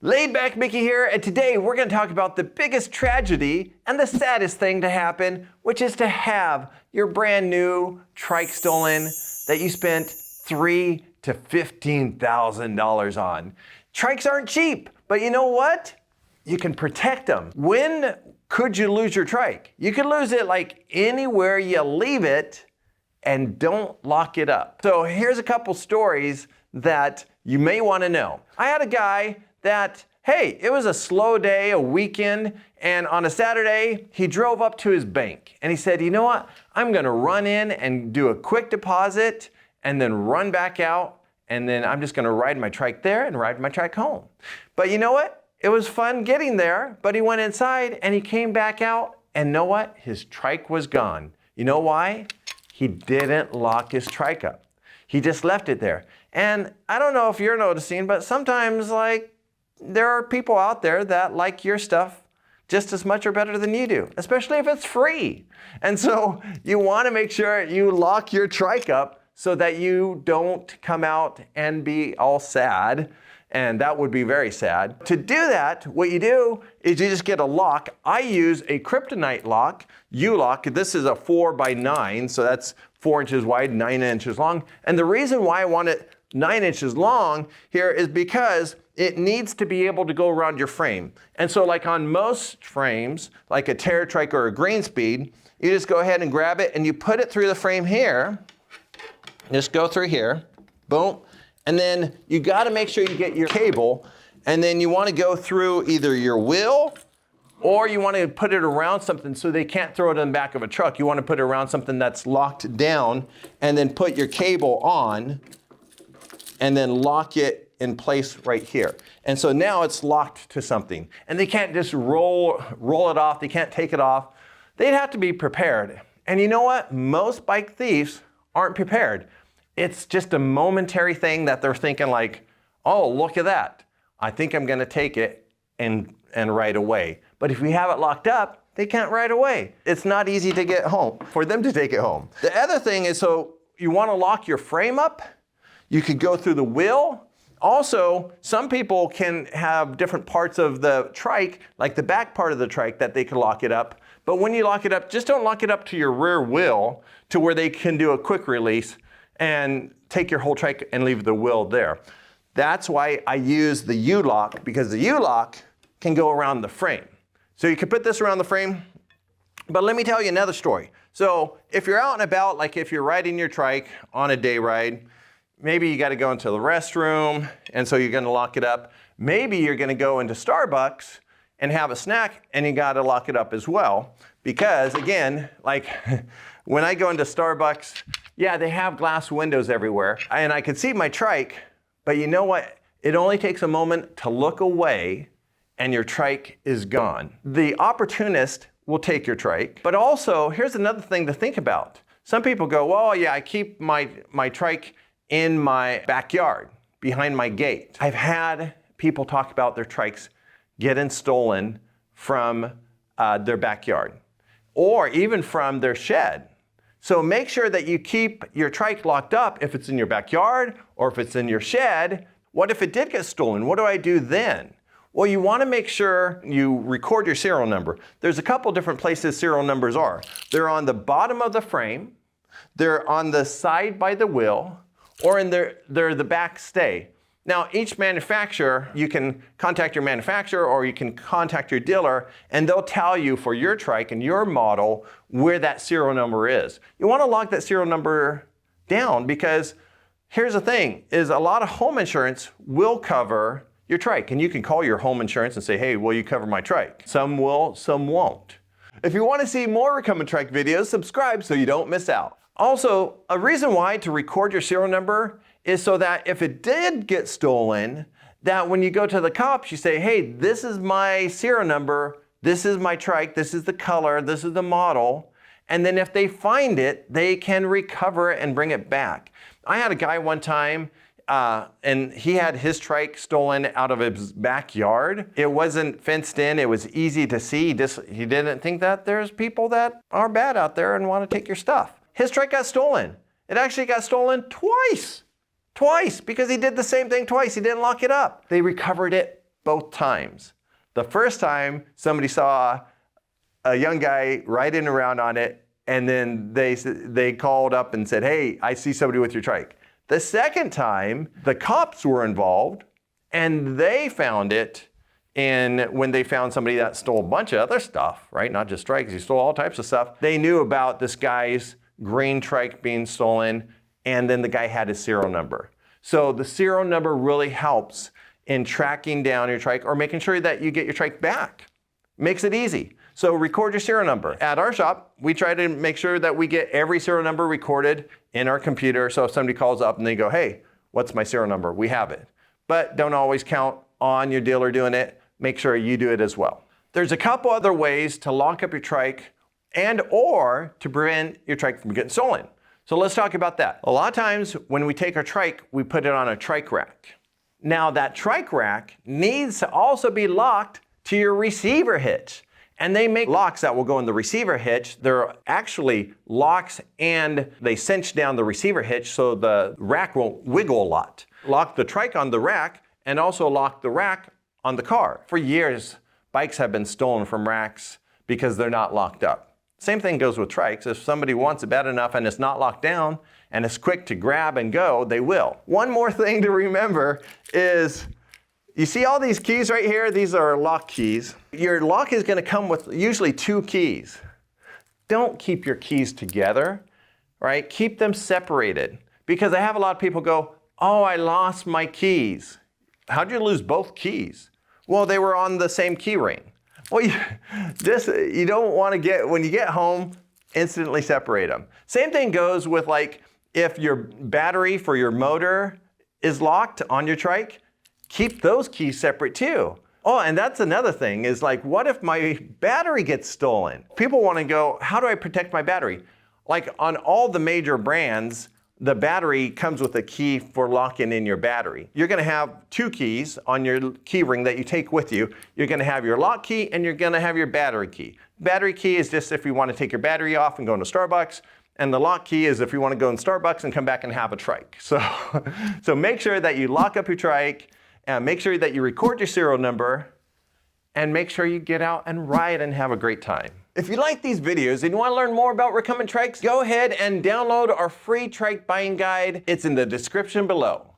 Laid Back Mickey here, and today we're going to talk about the biggest tragedy and the saddest thing to happen, which is to have your brand new trike stolen that you spent $3,000 to $15,000 on. Trikes aren't cheap, but you know what? You can protect them. When could you lose your trike? You could lose it like anywhere you leave it, and don't lock it up. So here's a couple stories that you may want to know. I had a guy that, hey, it was a slow day, a weekend, and on a Saturday, he drove up to his bank and he said, you know what? I'm gonna run in and do a quick deposit and then run back out, and then I'm just gonna ride my trike there and ride my trike home. But you know what? It was fun getting there, but he went inside and he came back out, and know what? His trike was gone. You know why? He didn't lock his trike up. He just left it there. And I don't know if you're noticing, but sometimes there are people out there that like your stuff just as much or better than you do, especially if it's free. And so you want to make sure you lock your trike up so that you don't come out and be all sad. And that would be very sad. To do that, what you do is you just get a lock. I use a kryptonite lock, U-lock. This is a 4x9, so that's 4 inches wide, 9 inches long. And the reason why I want it 9 inches long here is because it needs to be able to go around your frame. And so like on most frames, like a Terra Trike or a Green Speed, you just go ahead and grab it and you put it through the frame here. Just go through here, boom. And then you got to make sure you get your cable, and then you want to go through either your wheel or you want to put it around something so they can't throw it in the back of a truck. You want to put it around something that's locked down and then put your cable on and then lock it in place right here. And so now it's locked to something, and they can't just roll it off. They can't take it off. They'd have to be prepared. And you know what? Most bike thieves aren't prepared. It's just a momentary thing that they're thinking like, oh, look at that. I think I'm gonna take it and ride away. But if we have it locked up, they can't ride away. It's not easy to get home, for them to take it home. The other thing is, so you wanna lock your frame up, you could go through the wheel. Also, some people can have different parts of the trike, like the back part of the trike, that they can lock it up. But when you lock it up, just don't lock it up to your rear wheel to where they can do a quick release and take your whole trike and leave the wheel there. That's why I use the U-lock, because the U-lock can go around the frame. So you can put this around the frame, but let me tell you another story. So if you're out and about, like if you're riding your trike on a day ride, maybe you gotta go into the restroom, and so you're gonna lock it up. Maybe you're gonna go into Starbucks and have a snack, and you gotta lock it up as well. Because again, like when I go into Starbucks, yeah, they have glass windows everywhere, and I can see my trike, but you know what? It only takes a moment to look away and your trike is gone. The opportunist will take your trike, but also here's another thing to think about. Some people go, well, yeah, I keep my trike in my backyard, behind my gate. I've had people talk about their trikes getting stolen from their backyard, or even from their shed. So make sure that you keep your trike locked up if it's in your backyard or if it's in your shed. What if it did get stolen? What do I do then? Well, you want to make sure you record your serial number. There's a couple different places serial numbers are. They're on the bottom of the frame, they're on the side by the wheel, or they're the back stay. Now, each manufacturer, you can contact your manufacturer or you can contact your dealer, and they'll tell you for your trike and your model where that serial number is. You want to lock that serial number down, because here's the thing, is a lot of home insurance will cover your trike, and you can call your home insurance and say, hey, will you cover my trike? Some will, some won't. If you want to see more recumbent trike videos, subscribe so you don't miss out. Also, a reason why to record your serial number is so that if it did get stolen, that when you go to the cops, you say, hey, this is my serial number, this is my trike, this is the color, this is the model. And then if they find it, they can recover it and bring it back. I had a guy one time, and he had his trike stolen out of his backyard. It wasn't fenced in, it was easy to see. He didn't think that there's people that are bad out there and want to take your stuff. His trike got stolen. It actually got stolen twice. Twice, because he did the same thing twice. He didn't lock it up. They recovered it both times. The first time, somebody saw a young guy riding around on it, and then they called up and said, hey, I see somebody with your trike. The second time, the cops were involved, and they found it when they found somebody that stole a bunch of other stuff, right? Not just trikes, he stole all types of stuff. They knew about this guy's green trike being stolen, and then the guy had his serial number. So the serial number really helps in tracking down your trike or making sure that you get your trike back. Makes it easy. So record your serial number. At our shop, we try to make sure that we get every serial number recorded in our computer. So if somebody calls up and they go, hey, what's my serial number? We have it. But don't always count on your dealer doing it. Make sure you do it as well. There's a couple other ways to lock up your trike or to prevent your trike from getting stolen. So let's talk about that. A lot of times when we take our trike, we put it on a trike rack. Now that trike rack needs to also be locked to your receiver hitch. And they make locks that will go in the receiver hitch. They're actually locks and they cinch down the receiver hitch so the rack won't wiggle a lot. Lock the trike on the rack and also lock the rack on the car. For years, bikes have been stolen from racks because they're not locked up. Same thing goes with trikes. If somebody wants it bad enough and it's not locked down and it's quick to grab and go, they will. One more thing to remember is, you see all these keys right here? These are lock keys. Your lock is going to come with usually 2 keys. Don't keep your keys together, right? Keep them separated. Because I have a lot of people go, oh, I lost my keys. How'd you lose both keys? Well, they were on the same key ring. Well, you don't want to when you get home, instantly separate them. Same thing goes with like if your battery for your motor is locked on your trike, keep those keys separate too. Oh, and that's another thing is like, what if my battery gets stolen? People want to go, how do I protect my battery? Like on all the major brands, the battery comes with a key for locking in your battery. You're going to have 2 keys on your key ring that you take with you. You're going to have your lock key and you're going to have your battery key. Battery key is just if you want to take your battery off and go into Starbucks. And the lock key is if you want to go in Starbucks and come back and have a trike. So make sure that you lock up your trike and make sure that you record your serial number and make sure you get out and ride and have a great time. If you like these videos and you want to learn more about recumbent trikes, go ahead and download our free trike buying guide. It's in the description below.